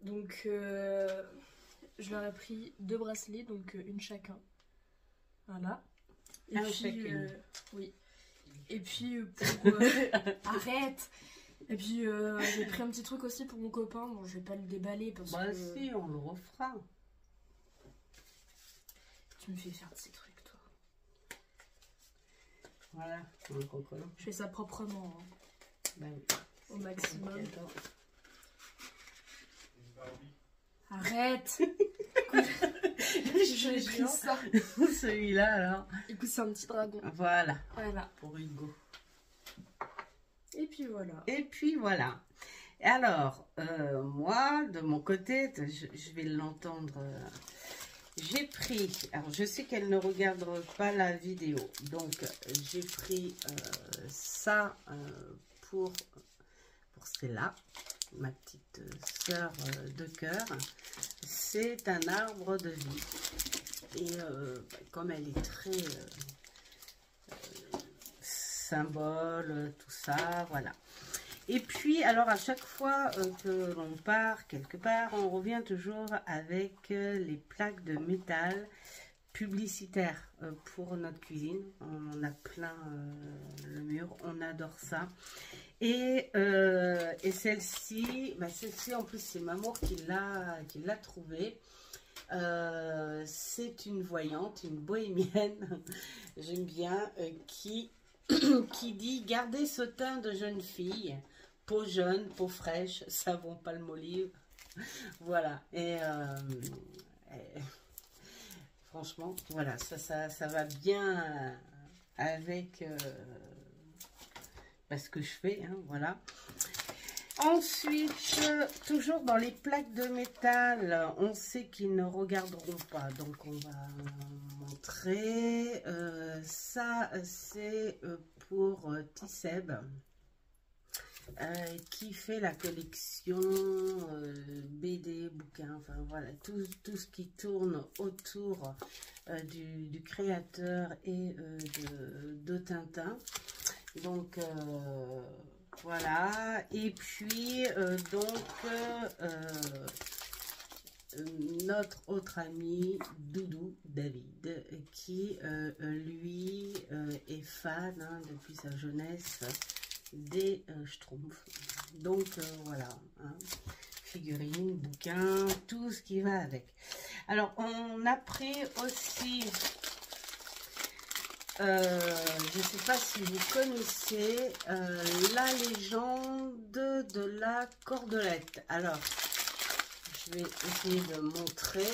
Donc je leur ai pris 2 bracelets, donc une chacun. Voilà. Et Un puis, chacune. oui. Et puis pour... arrête. Et puis j'ai pris un petit truc aussi pour mon copain. Bon, je vais pas le déballer parce Bah que... si, on le refera. Tu me fais faire de ces trucs, toi. Voilà, un coco. Je fais ça proprement, hein, Bah oui. au maximum. J'adore. Arrête. J'ai pris ça. Celui-là alors. Écoute, c'est un petit dragon. Voilà, Voilà. pour Hugo. Et puis voilà. Et puis voilà. Alors, moi, de mon côté, je vais l'entendre. J'ai pris, alors je sais qu'elle ne regarde pas la vidéo, donc j'ai pris ça pour Stella, ma petite sœur de cœur. C'est un arbre de vie. Et comme elle est très symbole, tout ça, voilà. Et puis, alors à chaque fois que l'on part quelque part, on revient toujours avec les plaques de métal publicitaires pour notre cuisine. On en a plein le mur, on adore ça. Et celle-ci, celle-ci en plus c'est Mamour qui l'a trouvée. C'est une voyante, une bohémienne, j'aime bien, qui dit « Gardez ce teint de jeune fille ». Peau jeune, peau fraîche, savon palmolive. Voilà. Et franchement, voilà, ça va bien avec ce que je fais. Hein, voilà. Ensuite, toujours dans les plaques de métal, on sait qu'ils ne regarderont pas. Donc, on va montrer. Ça, c'est pour Tisseb. Qui fait la collection BD, bouquins, enfin voilà, tout ce qui tourne autour du créateur et de Tintin. Donc voilà, et puis notre autre ami Doudou David qui lui est fan hein, depuis sa jeunesse des Schtroumpfs. Donc voilà, hein, figurines, bouquins, tout ce qui va avec. Alors on a pris aussi, je ne sais pas si vous connaissez la légende de la cordelette. Alors je vais essayer de montrer.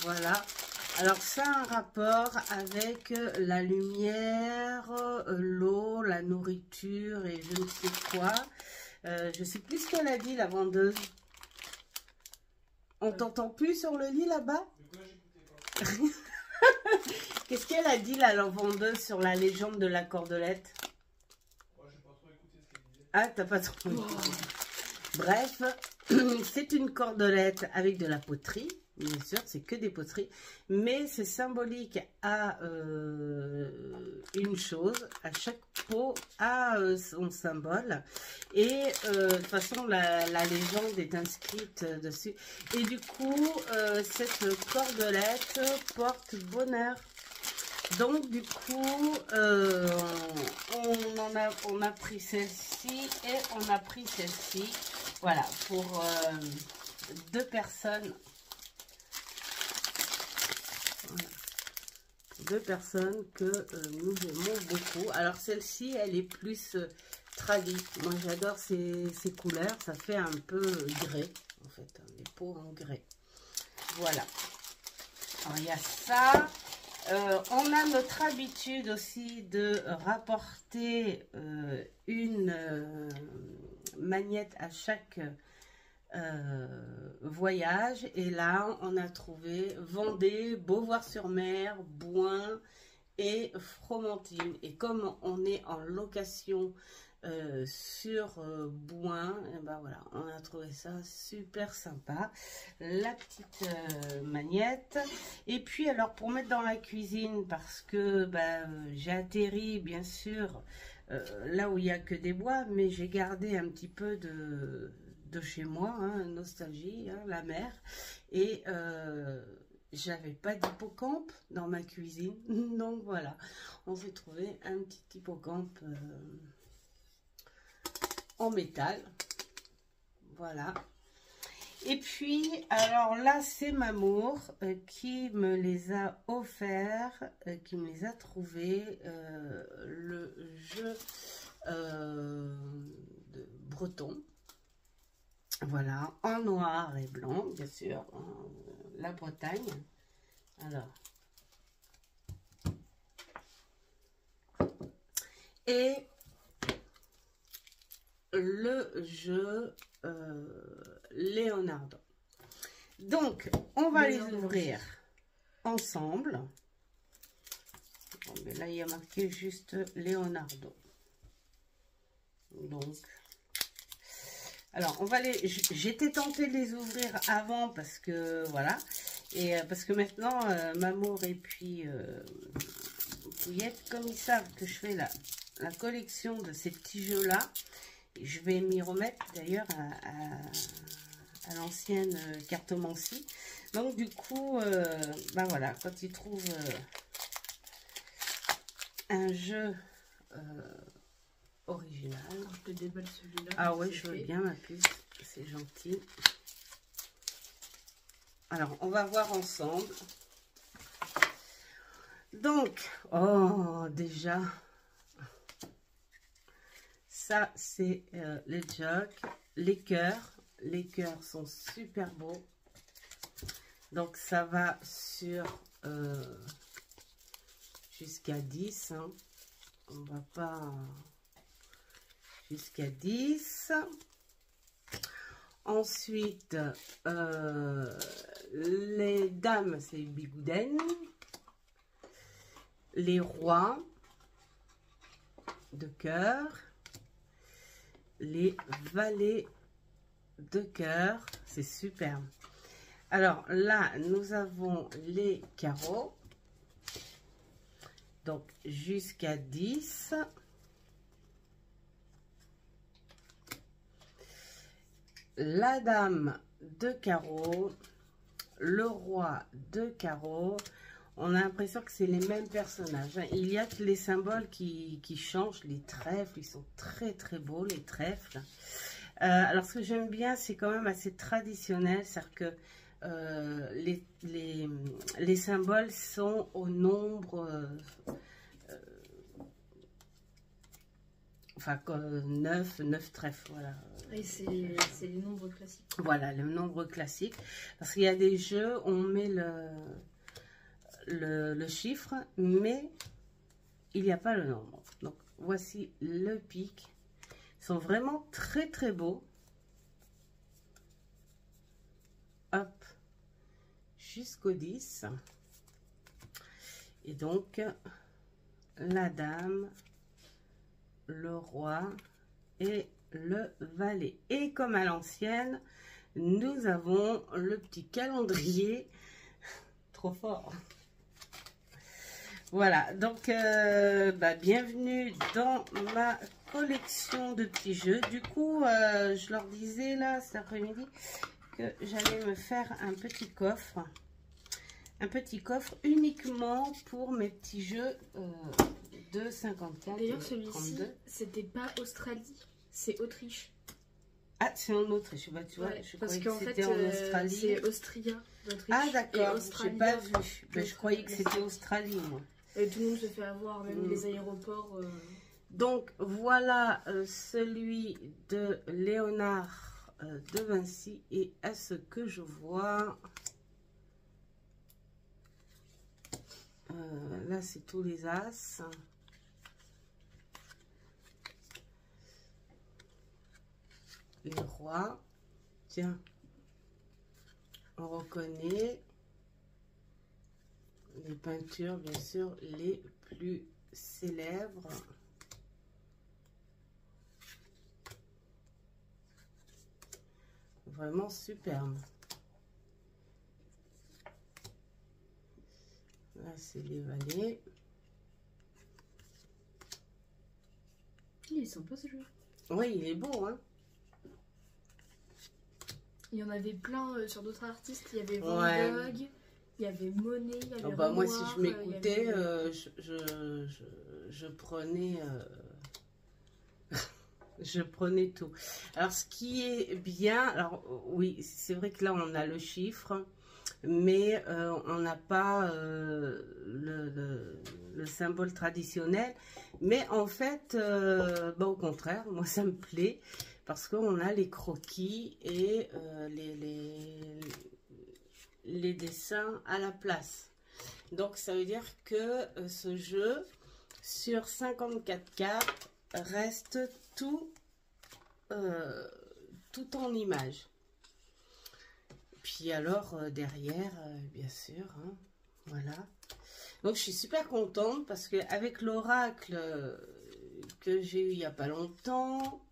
Voilà. Alors, ça a un rapport avec la lumière, l'eau, la nourriture et je ne sais quoi. Je ne sais plus ce qu'elle a dit, la vendeuse. On t'entend plus sur le lit là-bas? Qu'est-ce qu'elle a dit, la vendeuse, sur la légende de la cordelette? Ah, t'as pas trop écouté. Bref, c'est une cordelette avec de la poterie. Bien sûr, c'est que des poteries, mais c'est symbolique à une chose, à chaque pot a son symbole, et de toute façon la légende est inscrite dessus, et du coup cette cordelette porte bonheur. Donc du coup on a pris celle-ci et on a pris celle-ci, voilà, pour 2 personnes. Voilà. 2 personnes que nous aimons beaucoup. Alors celle-ci, elle est plus tradie. Moi j'adore ces couleurs. Ça fait un peu grès, en fait. Hein, des pots en grès. Voilà. Alors il y a ça. On a notre habitude aussi de rapporter une magnette à chaque voyage, et là on a trouvé Vendée, Beauvoir-sur-Mer, Bouin et Fromentine. Et comme on est en location sur Bouin. Et ben voilà, on a trouvé ça super sympa. La petite magnette. Et puis alors pour mettre dans la cuisine, parce que j'ai atterri bien sûr là où il n'y a que des bois, mais j'ai gardé un petit peu de chez moi, hein, nostalgie, hein, la mer. Et j'avais pas d'hippocampe dans ma cuisine, donc voilà, on s'est trouvé un petit hippocampe en métal, voilà. Et puis alors là c'est Mamour qui me les a offerts, qui me les a trouvés, le jeu de breton, voilà, en noir et blanc bien sûr, hein, la Bretagne. Alors, et le jeu Leonardo. Donc on va les ouvrir ensemble. Bon, mais là il y a marqué juste Leonardo, donc alors on va les, j'étais tentée de les ouvrir avant parce que voilà, et parce que maintenant Mamour et puis Pouillette, comme ils savent que je fais la collection de ces petits jeux là, je vais m'y remettre d'ailleurs à l'ancienne cartomancie. Donc du coup voilà, quand ils trouvent un jeu original. Je te déballe celui-là. Ah ouais, je veux bien ma puce, c'est gentil. Alors, on va voir ensemble. Donc, oh, déjà, ça c'est les jokes, les cœurs. Les cœurs sont super beaux. Donc, ça va sur jusqu'à 10. Hein. On va pas... jusqu'à 10. Ensuite, les dames, c'est Bigouden. Les rois de cœur. Les valets de cœur. C'est superbe. Alors là, nous avons les carreaux. Donc, jusqu'à 10. La dame de carreau, le roi de carreau. On a l'impression que c'est les mêmes personnages. Hein. Il y a que les symboles qui changent. Les trèfles, ils sont très très beaux, les trèfles. Alors ce que j'aime bien, c'est quand même assez traditionnel. C'est-à-dire que les symboles sont au nombre... enfin, 9 trèfles, voilà. Et c'est les nombres classiques. Voilà, le nombre classique. Parce qu'il y a des jeux, on met le chiffre, mais il n'y a pas le nombre. Donc, voici le pic. Ils sont vraiment très, très beaux. Hop, jusqu'au 10. Et donc, la dame, le roi et le valet. Et comme à l'ancienne, nous avons le petit calendrier. Trop fort. Voilà, donc bienvenue dans ma collection de petits jeux. Du coup, je leur disais là cet après-midi que j'allais me faire un petit coffre. Un petit coffre uniquement pour mes petits jeux de 54. D'ailleurs, celui-ci, c'était pas Australie, c'est Autriche. Ah, c'est en Autriche, bah, tu vois, ouais, je parce croyais que fait, c'était en Australie. C'est Austria, d'Autriche. Ah, d'accord, j'ai pas vu. Ben, Je croyais que c'était Australie, moi. Et tout le monde se fait avoir, même les aéroports. Donc, voilà celui de Léonard de Vinci. Et à ce que je vois... là, c'est tous les as. Les rois. Tiens. On reconnaît les peintures, bien sûr, les plus célèbres. vraiment superbe. Là, c'est les valets. Il est sympa ce jeu. Oui, il est beau, hein. Il y en avait plein sur d'autres artistes. Il y avait Van Gogh, il y avait Monet, il y avait Renoir, moi, si je m'écoutais, avait... je prenais... je prenais tout. Alors, ce qui est bien... Alors, oui, c'est vrai que là, on a le chiffre, mais on n'a pas le symbole traditionnel. Mais en fait, au contraire, moi, ça me plaît. Parce qu'on a les croquis et les dessins à la place. Donc, ça veut dire que ce jeu, sur 54 cartes, reste tout en image. Puis alors, derrière, bien sûr, hein, voilà. Donc, je suis super contente parce qu'avec l'oracle que j'ai eu il n'y a pas longtemps,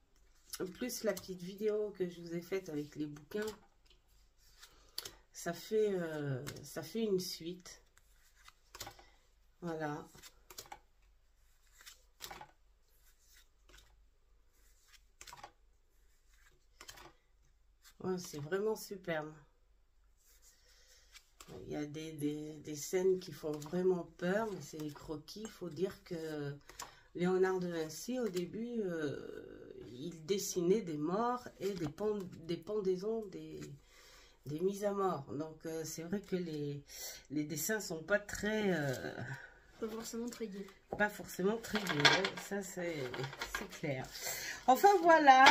plus la petite vidéo que je vous ai faite avec les bouquins, ça fait une suite. Voilà. Ouais, c'est vraiment superbe. Il y a des scènes qui font vraiment peur, mais c'est les croquis. Il faut dire que Léonard de Vinci, au début, il dessinait des morts et des pendaisons, des mises à mort. Donc, c'est vrai que les dessins sont pas très... pas forcément très gai. Pas forcément très gai, ça c'est clair. Enfin, voilà,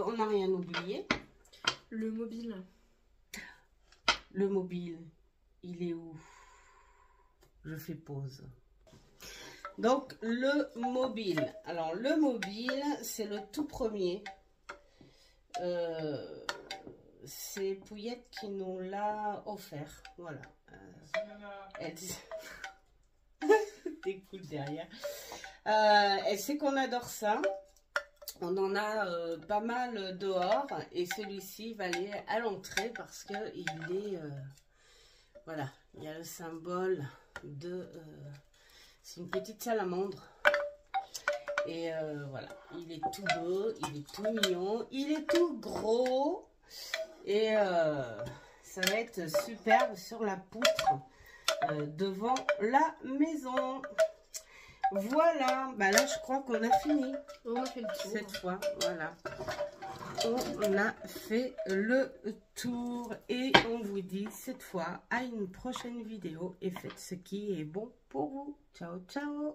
on n'a rien oublié. Le mobile. Le mobile, il est où? Je fais pause. Donc, le mobile. Alors, le mobile, c'est le tout premier. C'est Pouillette qui nous l'a offert. Voilà. Elle t'écoute derrière. Elle sait qu'on adore ça. On en a pas mal dehors. Et celui-ci va aller à l'entrée parce qu'il est... voilà. Il y a le symbole de... c'est une petite salamandre. Et voilà. Il est tout beau. Il est tout mignon. Il est tout gros. Et ça va être superbe sur la poutre devant la maison. Voilà, bah là je crois qu'on a fini. On a fait le tour. Cette fois, voilà. On a fait le tour et on vous dit cette fois à une prochaine vidéo et faites ce qui est bon pour vous. Ciao, ciao.